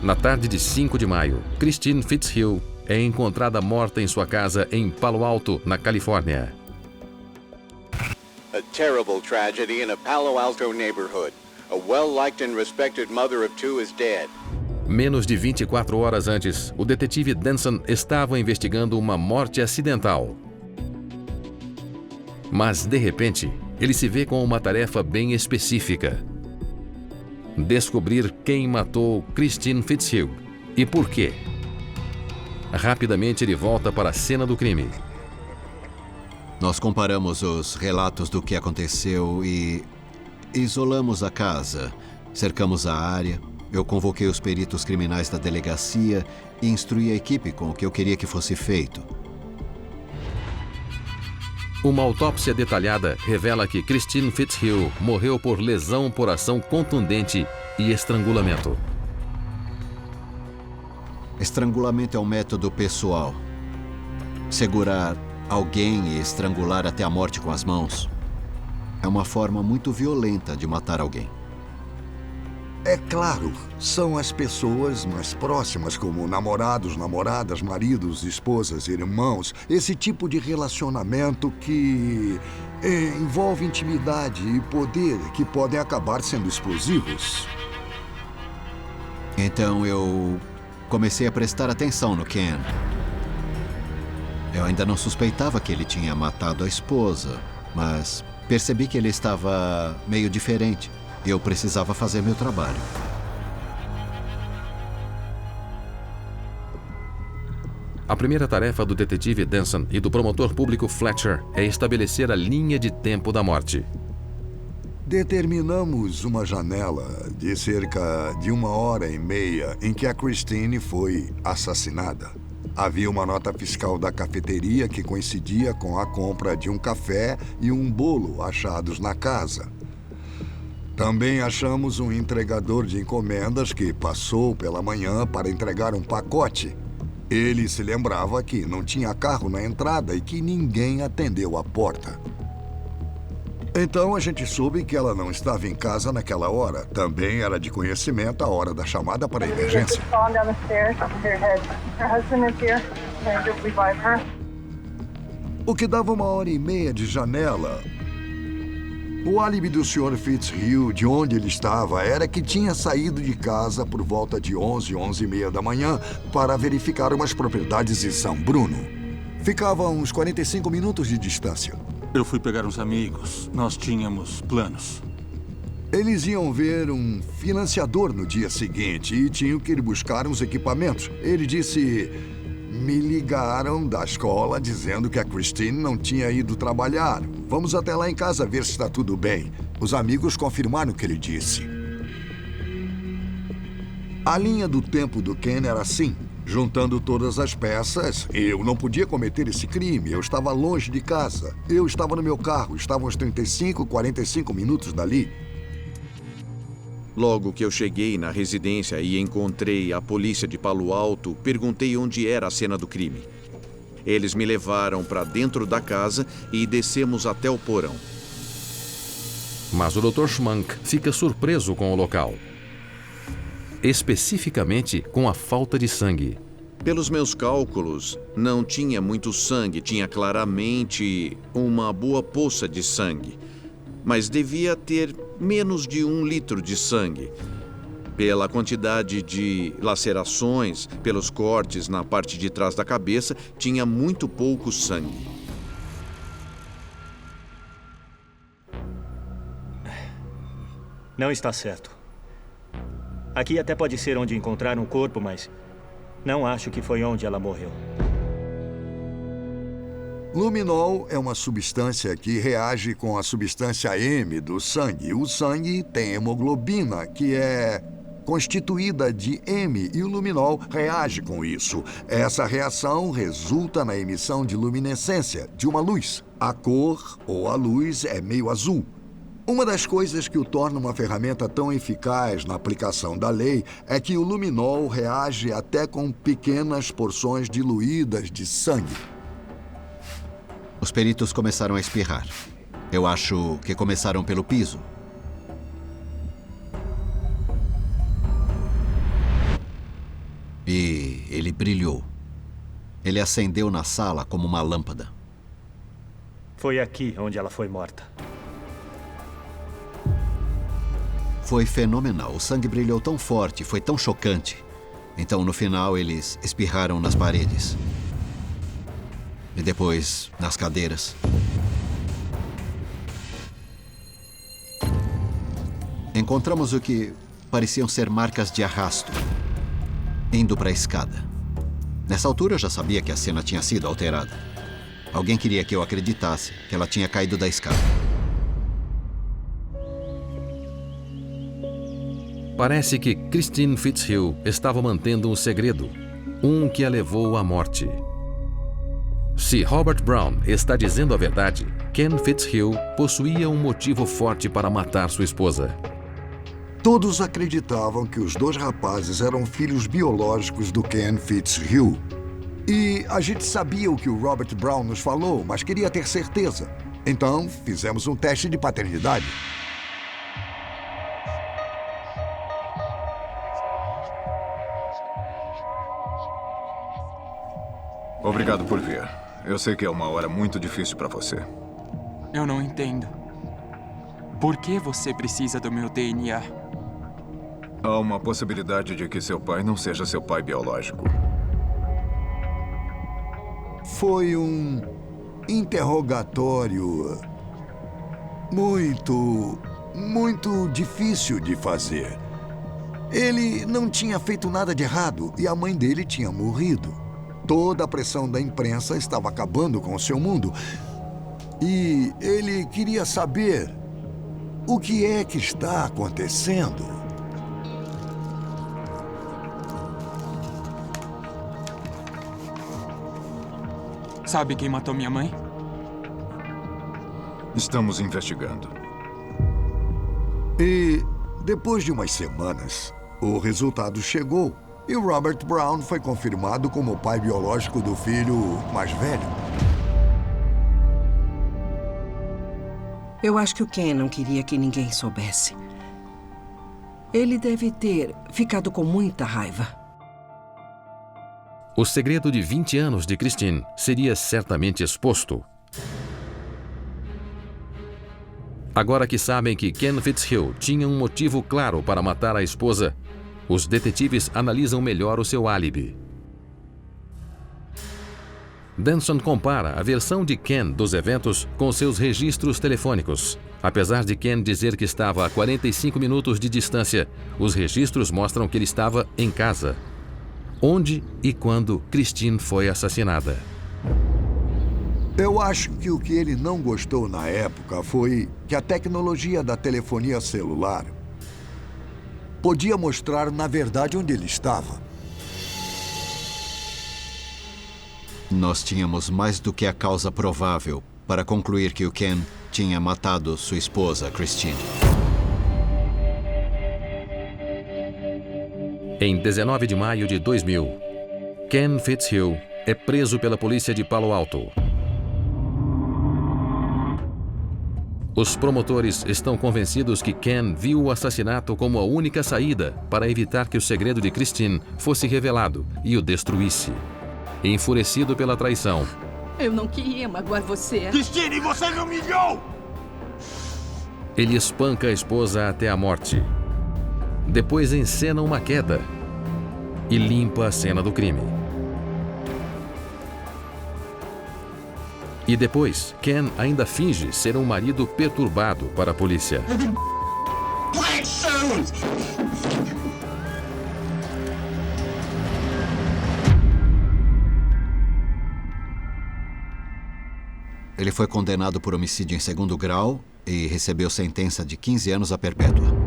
Na tarde de 5 de maio, Christine Fitzhugh é encontrada morta em sua casa em Palo Alto, na Califórnia. A terrible tragedy in a Palo Alto neighborhood. A well-liked and respected mother of two is dead. Menos de 24 horas antes, o detetive Denson estava investigando uma morte acidental. Mas, de repente, ele se vê com uma tarefa bem específica: descobrir quem matou Christine Fitzhugh e por quê. Rapidamente ele volta para a cena do crime. Nós comparamos os relatos do que aconteceu e isolamos a casa, cercamos a área. Eu convoquei os peritos criminais da delegacia e instruí a equipe com o que eu queria que fosse feito. Uma autópsia detalhada revela que Christine Fitzhugh morreu por lesão por ação contundente e estrangulamento. Estrangulamento é um método pessoal. Segurar alguém e estrangular até a morte com as mãos é uma forma muito violenta de matar alguém. É claro, são as pessoas mais próximas, como namorados, namoradas, maridos, esposas, irmãos. Esse tipo de relacionamento que envolve intimidade e poder, que podem acabar sendo explosivos. Então eu comecei a prestar atenção no Ken. Eu ainda não suspeitava que ele tinha matado a esposa, mas percebi que ele estava meio diferente. Eu precisava fazer meu trabalho. A primeira tarefa do detetive Denson e do promotor público Fletcher é estabelecer a linha de tempo da morte. Determinamos uma janela de cerca de 1h30 em que a Christine foi assassinada. Havia uma nota fiscal da cafeteria que coincidia com a compra de um café e um bolo achados na casa. Também achamos um entregador de encomendas que passou pela manhã para entregar um pacote. Ele se lembrava que não tinha carro na entrada e que ninguém atendeu a porta. Então a gente soube que ela não estava em casa naquela hora. Também era de conhecimento a hora da chamada para a emergência. O que dava 1h30 de janela. O álibi do Sr. Fitzhugh, de onde ele estava, era que tinha saído de casa por volta de 11h30 da manhã para verificar umas propriedades em São Bruno. Ficava a uns 45 minutos de distância. Eu fui pegar uns amigos. Nós tínhamos planos. Eles iam ver um financiador no dia seguinte e tinham que ir buscar uns equipamentos. Ele disse: me ligaram da escola dizendo que a Christine não tinha ido trabalhar. Vamos até lá em casa ver se está tudo bem. Os amigos confirmaram o que ele disse. A linha do tempo do Ken era assim. Juntando todas as peças, eu não podia cometer esse crime. Eu estava longe de casa. Eu estava no meu carro. Estavam uns 45 minutos dali. Logo que eu cheguei na residência e encontrei a polícia de Palo Alto, perguntei onde era a cena do crime. Eles me levaram para dentro da casa e descemos até o porão. Mas o Dr. Schmank fica surpreso com o local. Especificamente com a falta de sangue. Pelos meus cálculos, não tinha muito sangue, tinha claramente uma boa poça de sangue. Mas devia ter menos de 1 litro de sangue. Pela quantidade de lacerações, pelos cortes na parte de trás da cabeça, tinha muito pouco sangue. Não está certo. Aqui até pode ser onde encontraram o corpo, mas não acho que foi onde ela morreu. Luminol é uma substância que reage com a substância M do sangue. O sangue tem hemoglobina, que é constituída de M, e o luminol reage com isso. Essa reação resulta na emissão de luminescência, de uma luz. A cor, ou a luz, é meio azul. Uma das coisas que o torna uma ferramenta tão eficaz na aplicação da lei é que o luminol reage até com pequenas porções diluídas de sangue. Os peritos começaram a espirrar. Eu acho que começaram pelo piso. E ele brilhou. Ele acendeu na sala como uma lâmpada. Foi aqui onde ela foi morta. Foi fenomenal. O sangue brilhou tão forte, foi tão chocante. Então, no final, eles espirraram nas paredes. E depois, nas cadeiras. Encontramos o que pareciam ser marcas de arrasto, indo para a escada. Nessa altura, eu já sabia que a cena tinha sido alterada. Alguém queria que eu acreditasse que ela tinha caído da escada. Parece que Christine Fitzhugh estava mantendo um segredo, um que a levou à morte. Se Robert Brown está dizendo a verdade, Ken Fitzhugh possuía um motivo forte para matar sua esposa. Todos acreditavam que os dois rapazes eram filhos biológicos do Ken Fitzhugh. E a gente sabia o que o Robert Brown nos falou, mas queria ter certeza. Então, fizemos um teste de paternidade. Obrigado por vir. Eu sei que é uma hora muito difícil para você. Eu não entendo. Por que você precisa do meu DNA? Há uma possibilidade de que seu pai não seja seu pai biológico. Foi um interrogatório muito difícil de fazer. Ele não tinha feito nada de errado e a mãe dele tinha morrido. Toda a pressão da imprensa estava acabando com o seu mundo. E ele queria saber o que é que está acontecendo. Sabe quem matou minha mãe? Estamos investigando. E depois de umas semanas, o resultado chegou. E o Robert Brown foi confirmado como o pai biológico do filho mais velho. Eu acho que o Ken não queria que ninguém soubesse. Ele deve ter ficado com muita raiva. O segredo de 20 anos de Christine seria certamente exposto. Agora que sabem que Ken Fitzhugh tinha um motivo claro para matar a esposa, os detetives analisam melhor o seu álibi. Denson compara a versão de Ken dos eventos com seus registros telefônicos. Apesar de Ken dizer que estava a 45 minutos de distância, os registros mostram que ele estava em casa. Onde e quando Christine foi assassinada? Eu acho que o que ele não gostou na época foi que a tecnologia da telefonia celular podia mostrar, na verdade, onde ele estava. Nós tínhamos mais do que a causa provável para concluir que o Ken tinha matado sua esposa, Christine. Em 19 de maio de 2000, Ken Fitzhugh é preso pela polícia de Palo Alto. Os promotores estão convencidos que Ken viu o assassinato como a única saída para evitar que o segredo de Christine fosse revelado e o destruísse. Enfurecido pela traição, eu não queria magoar você. Christine, você me humilhou! ele espanca a esposa até a morte. Depois encena uma queda e limpa a cena do crime. E depois, Ken ainda finge ser um marido perturbado para a polícia. Ele foi condenado por homicídio em segundo grau e recebeu sentença de 15 anos a perpétua.